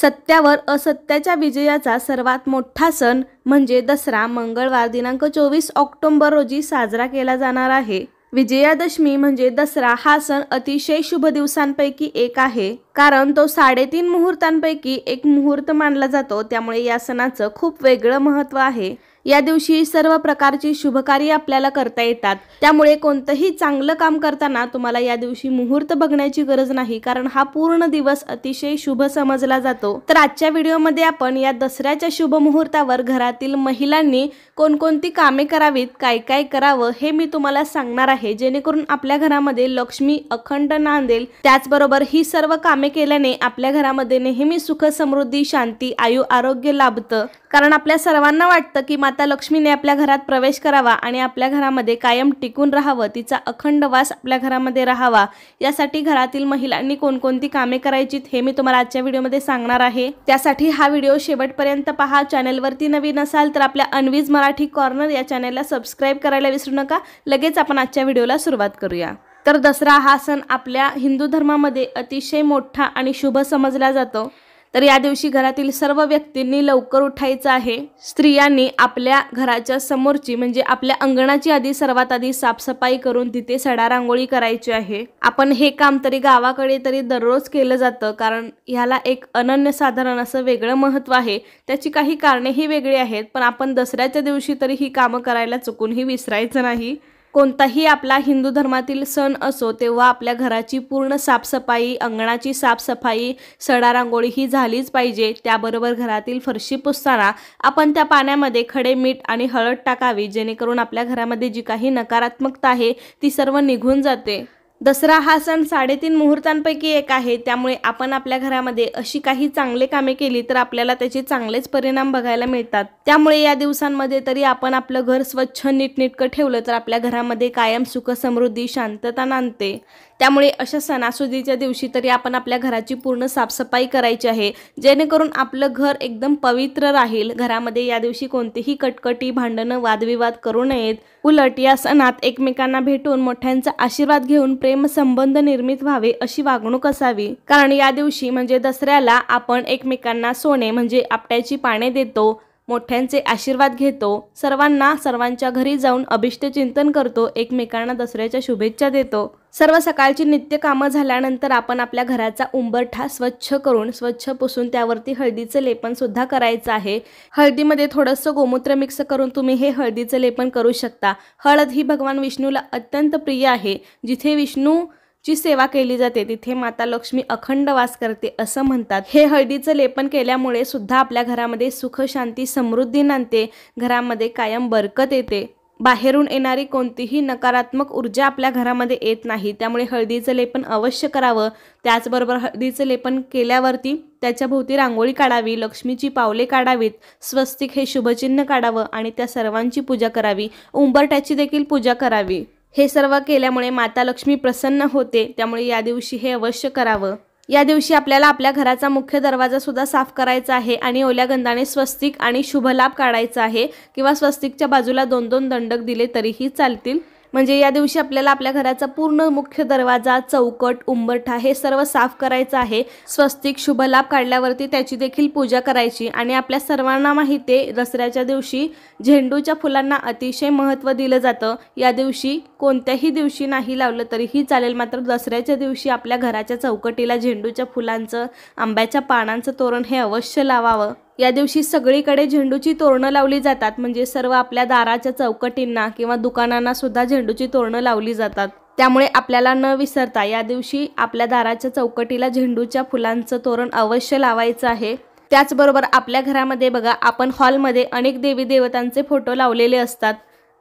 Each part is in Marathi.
सत्यावर असत्याच्या विजयाचा सर्वात मोठा सण म्हणजे दसरा मंगळवार दिनांक 24 ऑक्टोबर रोजी साजरा केला जाणार आहे। विजयादशमी म्हणजे दसरा हा सण अतिशय शुभ दिवसांपैकी एक आहे, कारण तो 3.5 मुहूर्तांपैकी एक मुहूर्त मानला जातो। त्यामुळे या सणाचं खूप वेगळं महत्त्व आहे। या दिवशी सर्व प्रकारची शुभकार्य आपल्याला करता येतात। त्यामुळे कोणतंही चांगलं काम करताना तुम्हाला या दिवशी मुहूर्त बघण्याची गरज नाही, कारण हा पूर्ण दिवस अतिशय शुभ समजला जातो। तर आजच्या व्हिडिओमध्ये आपण या दसऱ्याच्या शुभ मुहूर्तावर घरातील महिलांनी कोणकोणती कामे करावीत, काय काय करावं हे मी तुम्हाला सांगणार आहे, जेणेकरून आपल्या घरामध्ये लक्ष्मी अखंड नांदेल। त्याचबरोबर ही सर्व कामे केल्याने आपल्या घरामध्ये नेहमी सुख समृद्धी शांती आयु आरोग्य लाभतं, कारण आपल्या सर्वांना वाटतं की माता लक्ष्मीने आपल्या घरात प्रवेश करावा आणि आपल्या घरामध्ये कायम टिकून राहावं, तिचा अखंड वास आपल्या घरामध्ये राहावा। यासाठी घरातील महिलांनी कोणकोणती कामे करायची हे मी तुम्हाला आजच्या व्हिडिओमध्ये सांगणार आहे। त्यासाठी हा व्हिडिओ शेवटपर्यंत पहा। चॅनलवरती नवीन असाल तर आपल्या अन्वीज मराठी कॉर्नर या चॅनलला सबस्क्राइब करायला विसरू नका। लगेच आपण आजच्या व्हिडिओला सुरुवात करूया। तर दसरा हा सण आपल्या हिंदू धर्मामध्ये अतिशय मोठा आणि शुभ समजला जातो। तर या दिवशी घरातील सर्व व्यक्तींनी लवकर उठायचं आहे। स्त्रियांनी आपल्या घराच्या समोरची म्हणजे आपल्या अंगणाची आधी सर्वात आधी साफसफाई करून तिथे सडा रांगोळी करायची आहे। आपण हे काम तरी गावाकडे तरी दररोज केलं जातं, कारण ह्याला एक अनन्यसाधारण असं वेगळं महत्त्व आहे। त्याची काही कारणेही वेगळी आहेत, पण आपण दसऱ्याच्या दिवशी तरी ही कामं करायला चुकूनही विसरायचं नाही। कोणताही आपला हिंदू धर्मातील सण असो तेव्हा आपल्या घराची पूर्ण साफसफाई, अंगणाची साफसफाई, सडा रांगोळी ही झालीच पाहिजे। त्याबरोबर घरातील फरशी पुसताना आपण त्या पाण्यामध्ये खडे मीठ आणि हळद टाकावी, जेणेकरून आपल्या घरामध्ये जी काही नकारात्मकता आहे ती सर्व निघून जाते। दसरा हा सण 3.5 मुहूर्तांपैकी एक आहे, त्यामुळे आपण आपल्या घरामध्ये अशी काही चांगले कामे केली तर आपल्याला त्याचे चांगलेच परिणाम बघायला मिळतात। त्यामुळे या दिवसांमध्ये तरी आपण आपलं घर स्वच्छ नीटनेटकं ठेवलं तर आपल्या घरामध्ये कायम सुख समृद्धी शांतता नांदते। त्यामुळे अशा सणासुदीच्या दिवशी तरी आपण आपल्या घराची पूर्ण साफसफाई करायची आहे, जेणेकरून आपलं घर एकदम पवित्र राहील। घरामध्ये या दिवशी कोणतीही कटकटी भांडणं वादविवाद करू नयेत। उलट या सणात एकमेकांना भेटून मोठ्यांचा आशीर्वाद घेऊन प्रेम संबंध निर्मित व्हावे अशी वागणूक असावी, कारण या दिवशी म्हणजे दसऱ्याला आपण एकमेकांना सोने म्हणजे आपट्याची पाने देतो, मोठ्यांचे आशीर्वाद घेतो, सर्वांना सर्वांच्या घरी जाऊन अभिष्ट चिंतन करतो, एकमेकांना दसऱ्याच्या शुभेच्छा देतो। सर्व सकाळची नित्य कामं झाल्यानंतर आपण आपल्या घराचा उंबरठा स्वच्छ करून स्वच्छ पुसून त्यावरती हळदीचं लेपन सुद्धा करायचं आहे। हळदीमध्ये थोडंसं गोमूत्र मिक्स करून तुम्ही हे हळदीचं लेपन करू शकता। हळद ही भगवान विष्णूला अत्यंत प्रिय आहे। जिथे विष्णू ची सेवा केली जाते तिथे माता लक्ष्मी अखंड वास करते असं म्हणतात। हे हळदीचं लेपन केल्यामुळे सुद्धा आपल्या घरामध्ये सुख शांती समृद्धी नांदते, घरामध्ये कायम बरकत येते, बाहेरून येणारी कोणतीही नकारात्मक ऊर्जा आपल्या घरामध्ये येत नाही। त्यामुळे हळदीचं लेपन अवश्य करावं। त्याचबरोबर हळदीचं लेपन केल्यावरती त्याच्या भोवती रांगोळी काढावी, लक्ष्मीची पावले काढावीत, स्वस्तिक हे शुभचिन्ह काढावं आणि त्या सर्वांची पूजा करावी, उंबरठ्याची देखील पूजा करावी। हे सर्व केल्यामुळे माता लक्ष्मी प्रसन्न होते, त्यामुळे या दिवशी हे अवश्य करावं। या दिवशी आपल्याला आपल्या घराचा मुख्य दरवाजा सुद्धा साफ करायचा आहे आणि ओल्या गंधाने स्वस्तिक आणि शुभलाभ काढायचा आहे, किंवा स्वस्तिकच्या बाजूला 2-2 दंडक दिले तरीही चालतील। म्हणजे या दिवशी आपल्याला आपल्या घराचा पूर्ण मुख्य दरवाजा, चौकट, उंबरठा हे सर्व साफ करायचं आहे। स्वस्तिक शुभलाभ काढल्यावरती त्याची देखील पूजा करायची। आणि आपल्या सर्वांना माहिती आहे दसऱ्याच्या दिवशी झेंडूच्या फुलांना अतिशय महत्त्व दिलं जातं। या दिवशी कोणत्याही दिवशी नाही लावलं तरीही चालेल, मात्र दसऱ्याच्या दिवशी आपल्या घराच्या चौकटीला झेंडूच्या फुलांचं, आंब्याच्या पानांचं तोरण हे अवश्य लावावं। या दिवशी सगळीकडे झेंडूची तोरणं लावली जातात, म्हणजे सर्व आपल्या दाराच्या चौकटींना किंवा दुकानांना सुद्धा झेंडूची तोरणं लावली जातात। त्यामुळे आपल्याला न विसरता या दिवशी आपल्या दाराच्या चौकटीला झेंडूच्या फुलांचं तोरण अवश्य लावायचं आहे। त्याचबरोबर आपल्या घरामध्ये बघा, आपण हॉलमध्ये अनेक देवी देवतांचे फोटो लावलेले असतात,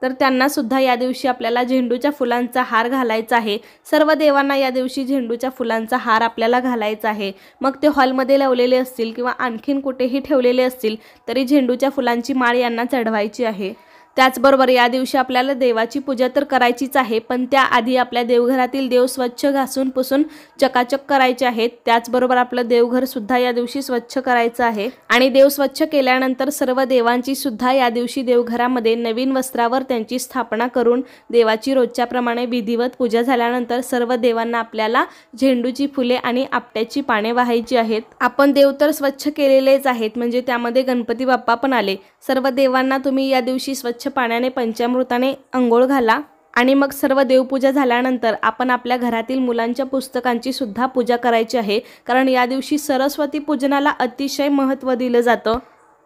तर त्यांना सुद्धा या दिवशी आपल्याला झेंडूच्या फुलांचा हार घालायचा आहे। सर्व देवांना या दिवशी झेंडूच्या फुलांचा हार आपल्याला घालायचा आहे। मग ते हॉलमध्ये लावलेले असतील किंवा आणखीन कुठेही ठेवलेले असतील तरी झेंडूच्या फुलांची माळ यांना चढवायची आहे। त्याचबरोबर या दिवशी आपल्याला देवाची पूजा तर करायचीच आहे, पण त्याआधी आपल्या देवघरातील देव स्वच्छ घासून पुसून चकाचक करायचे आहेत। त्याचबरोबर आपलं देवघर सुद्धा या दिवशी स्वच्छ करायचं आहे आणि देव स्वच्छ केल्यानंतर सर्व देवांची सुद्धा या दिवशी देवघरामध्ये नवीन वस्त्रावर त्यांची स्थापना करून देवाची रोजच्या प्रमाणे विधिवत पूजा झाल्यानंतर सर्व देवांना आपल्याला झेंडूची फुले आणि आपट्याची पाने वाहायची आहेत। आपण देव तर स्वच्छ केलेलेच आहेत, म्हणजे त्यामध्ये गणपती बाप्पा पण आले। सर्व देवांना तुम्ही या दिवशी स्वच्छ पाण्याने पंचामृताने अंघोळ घाला आणि मग सर्व देवपूजा झाल्यानंतर आपण आपल्या घरातील मुलांच्या पुस्तकांची सुद्धा पूजा करायची आहे, कारण या दिवशी सरस्वती पूजनाला अतिशय महत्त्व दिलं जातं।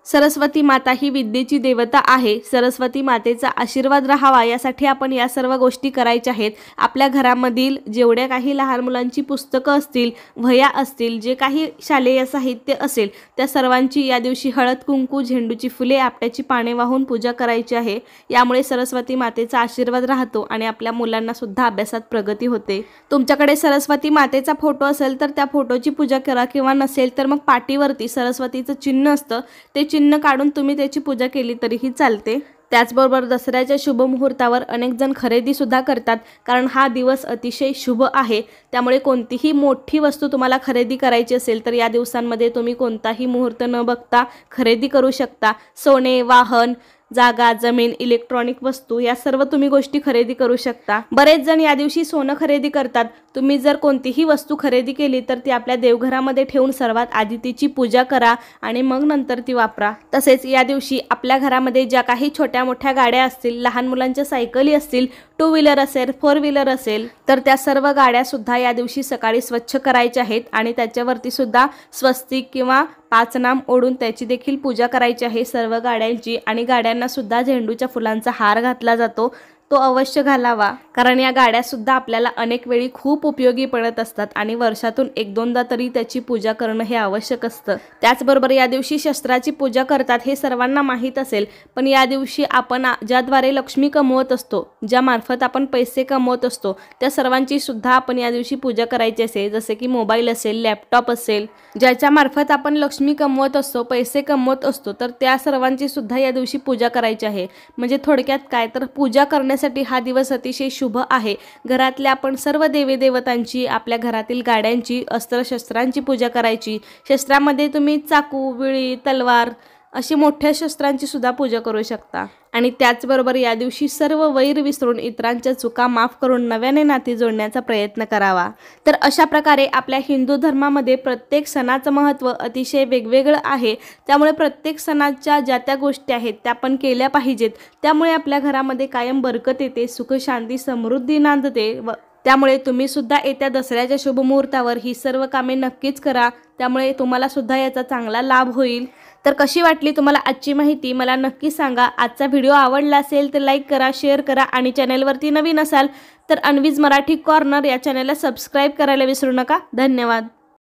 सरस्वती माता ही विद्येची देवता आहे। सरस्वती मातेचा आशीर्वाद राहावा यासाठी आपण या सर्व गोष्टी करायच्या आहेत। आपल्या घरामधील जेवढ्या काही लहान मुलांची पुस्तकं असतील, वह्या असतील, जे काही शालेय साहित्य असेल, त्या सर्वांची या दिवशी हळद कुंकू, झेंडूची फुले, आपट्याची पाने वाहून पूजा करायची आहे। यामुळे सरस्वती मातेचा आशीर्वाद राहतो आणि आपल्या मुलांना सुद्धा अभ्यासात प्रगती होते। तुमच्याकडे सरस्वती मातेचा फोटो असेल तर त्या फोटोची पूजा करा, किंवा नसेल तर मग पाठीवरती सरस्वतीचं चिन्ह असतं ते चिन्ह काढून तुम्ही त्याची पूजा केली तरीही चालते। त्याचबरोबर दसऱ्याच्या शुभ मुहूर्तावर अनेक जण खरेदी सुद्धा करतात, कारण हा दिवस अतिशय शुभ आहे। त्यामुळे कोणतीही मोठी वस्तू तुम्हाला खरेदी करायची असेल तर या दिवसांमध्ये तुम्ही कोणताही मुहूर्त न बघता खरेदी करू शकता। सोने, वाहन, जागा, जमीन, इलेक्ट्रॉनिक वस्तू या सर्व तुम्ही गोष्टी खरेदी करू शकता। बरेच जण या दिवशी सोनं खरेदी करतात। तुम्ही जर कोणतीही वस्तू खरेदी केली तर ती आपल्या देवघरामध्ये ठेवून सर्वात आधी तिची पूजा करा आणि मग नंतर ती वापरा। तसेच या दिवशी आपल्या घरामध्ये ज्या काही छोट्या मोठ्या गाड्या असतील, लहान मुलांच्या सायकली असतील, 2 व्हीलर असेल, 4 व्हीलर असेल, तर त्या सर्व गाड्या सुद्धा या दिवशी सकाळी स्वच्छ करायच्या आहेत आणि त्याच्यावरती सुद्धा स्वस्तिक किंवा 5 नाम ओढून त्याची देखील पूजा करायची आहे सर्व गाड्यांची। आणि गाड्यांना सुद्धा झेंडूच्या फुलांचा हार घातला जातो, तो अवश्य घालावा, कारण या गाड्या सुद्धा आपल्याला अनेक वेळी खूप उपयोगी पडत असतात आणि वर्षातून 1-2दा तरी त्याची पूजा करणं हे आवश्यक असतं। त्याचबरोबर या दिवशी शस्त्राची पूजा करतात हे सर्वांना माहीत असेल, पण या दिवशी आपण ज्याद्वारे लक्ष्मी कमवत असतो, ज्या मार्फत आपण पैसे कमवत असतो, त्या सर्वांची सुद्धा आपण या दिवशी पूजा करायची असेल, जसे की मोबाईल असेल, लॅपटॉप असेल, ज्याच्या मार्फत आपण लक्ष्मी कमवत असतो, पैसे कमवत असतो, तर त्या सर्वांची सुद्धा या दिवशी पूजा करायची आहे। म्हणजे थोडक्यात काय तर पूजा करण्यासाठी हा दिवस अतिशय शुभ आहे। घरातल्या आपण सर्व देवी देवतांची, आपल्या घरातील गाड्यांची, अस्त्रशस्त्रांची पूजा करायची। शस्त्रामध्ये तुम्ही चाकू, विळी, तलवार अशी मोठ्या शस्त्रांची सुद्धा पूजा करू शकता। आणि त्याचबरोबर या दिवशी सर्व वैर विसरून इतरांच्या चुका माफ करून नव्याने नाती जोडण्याचा प्रयत्न करावा। तर अशा प्रकारे आपल्या हिंदू धर्मामध्ये प्रत्येक सणाचं महत्त्व अतिशय वेगवेगळं आहे। त्यामुळे प्रत्येक सणाच्या ज्या त्या गोष्टी आहेत त्या आपण केल्या पाहिजेत। त्यामुळे आपल्या घरामध्ये कायम बरकत येते, सुख शांती समृद्धी नांदते। त्यामुळे तुम्ही सुद्धा येत्या दसऱ्याच्या शुभ मुहूर्तावर ही सर्व कामे नक्कीच करा, त्यामुळे तुम्हाला सुद्धा याचा चांगला लाभ होईल। तर कशी वाटली तुम्हाला आजची माहिती मला नक्की सांगा। आजचा व्हिडिओ आवडला असेल तर लाईक करा, शेअर करा आणि चॅनलवरती नवीन असाल तर अन्वीज मराठी कॉर्नर या चॅनलला सबस्क्राईब करायला विसरू नका। धन्यवाद।